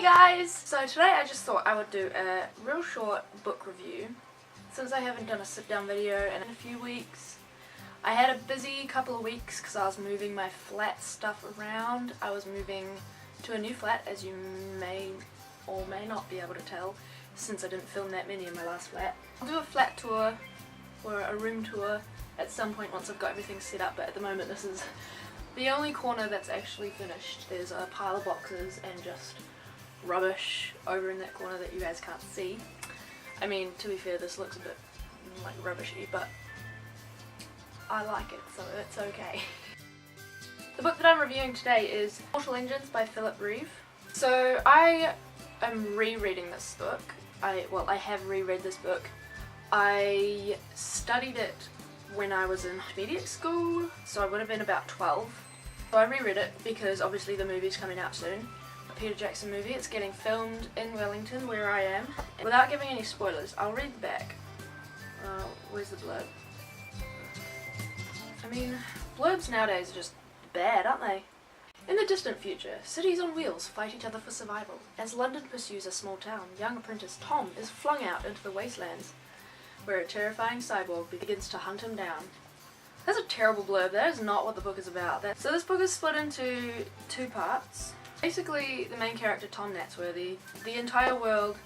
guys! So today I just thought I would do a real short book review since I haven't done a sit down video in a few weeks. I had a busy couple of weeks because I was moving my flat stuff around. I was moving to a new flat, as you may or may not be able to tell since I didn't film that many in my last flat. I'll do a flat tour or a room tour at some point once I've got everything set up, but at the moment this is the only corner that's actually finished. There's a pile of boxes and just rubbish over in that corner that you guys can't see. I mean, to be fair, this looks a bit like rubbishy, but I like it, so it's okay. The book that I'm reviewing today is Mortal Engines by Philip Reeve. So I am rereading this book. I have reread this book. I studied it when I was in intermediate school, so I would have been about 12. So I reread it because obviously the movie's coming out soon. A Peter Jackson movie. It's getting filmed in Wellington, where I am. Without giving any spoilers, I'll read the back. Where's the blurb? I mean, blurbs nowadays are just bad, aren't they? In the distant future, cities on wheels fight each other for survival. As London pursues a small town, young apprentice Tom is flung out into the wastelands, where a terrifying cyborg begins to hunt him down. That's a terrible blurb. That is not what the book is about. So this book is split into two parts. Basically, the main character, Tom Natsworthy, the entire world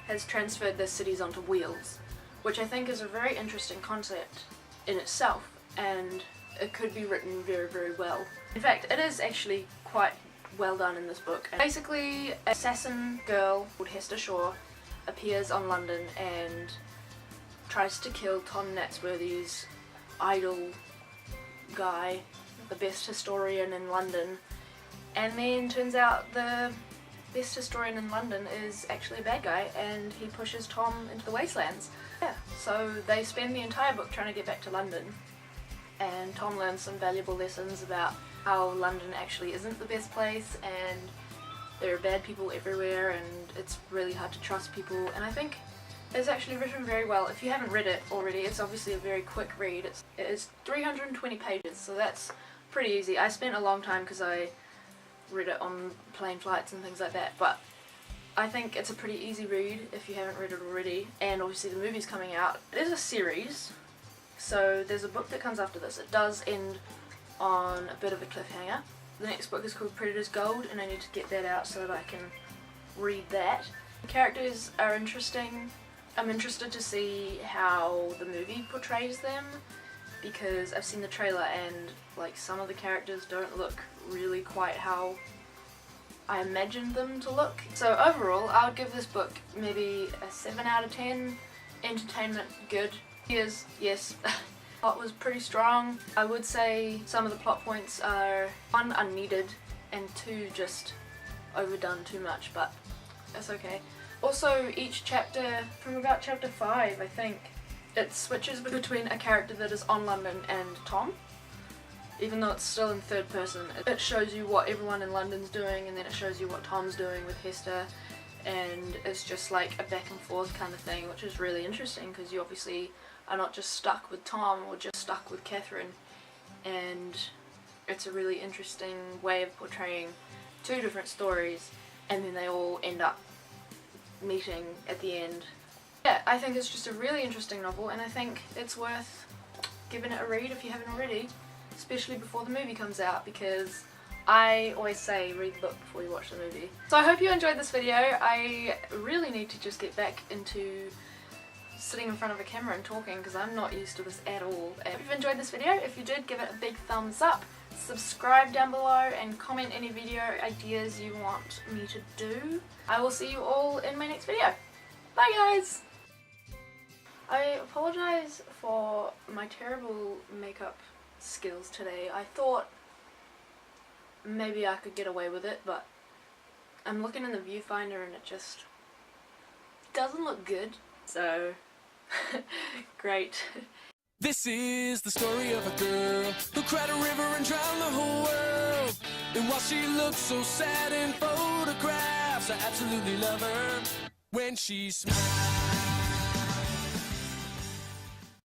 has transferred their cities onto wheels, which I think is a very interesting concept in itself, and it could be written very, very well. In fact, it is actually quite well done in this book. Basically, an assassin girl called Hester Shaw appears on London and tries to kill Tom Natsworthy's idol guy, the best historian in London, and then turns out the best historian in London is actually a bad guy and he pushes Tom into the wastelands. Yeah, so they spend the entire book trying to get back to London, and Tom learns some valuable lessons about how London actually isn't the best place and there are bad people everywhere and it's really hard to trust people, and I think it's actually written very well. If you haven't read it already, it's obviously a very quick read. It is 320 pages, so that's pretty easy. I spent a long time because I read it on plane flights and things like that, but I think it's a pretty easy read if you haven't read it already, and obviously the movie's coming out. It is a series, so there's a book that comes after this. It does end on a bit of a cliffhanger. The next book is called Predator's Gold, and I need to get that out so that I can read that. The characters are interesting. I'm interested to see how the movie portrays them, because I've seen the trailer and like some of the characters don't look really quite how I imagined them to look. So overall, I would give this book maybe a 7 out of 10. Entertainment, good. Yes, plot was pretty strong. I would say some of the plot points are 1, unneeded, and 2, just overdone too much, but that's okay. Also, each chapter, from about chapter 5 I think, it switches between a character that is on London and Tom. Even though it's still in third person, it shows you what everyone in London's doing, and then it shows you what Tom's doing with Hester, and it's just like a back and forth kind of thing, which is really interesting because you obviously are not just stuck with Tom or just stuck with Catherine, and it's a really interesting way of portraying two different stories, and then they all end up meeting at the end. Yeah, I think it's just a really interesting novel, and I think it's worth giving it a read if you haven't already, especially before the movie comes out, because I always say read the book before you watch the movie. So I hope you enjoyed this video. I really need to just get back into sitting in front of a camera and talking because I'm not used to this at all. If you've enjoyed this video, if you did, give it a big thumbs up. Subscribe down below and comment any video ideas you want me to do. I will see you all in my next video. Bye guys! I apologize for my terrible makeup skills today. I thought maybe I could get away with it, but I'm looking in the viewfinder and it just doesn't look good. So, great. This is the story of a girl who cried a river and drowned the whole world. And while she looks so sad in photographs, I absolutely love her when she smiles.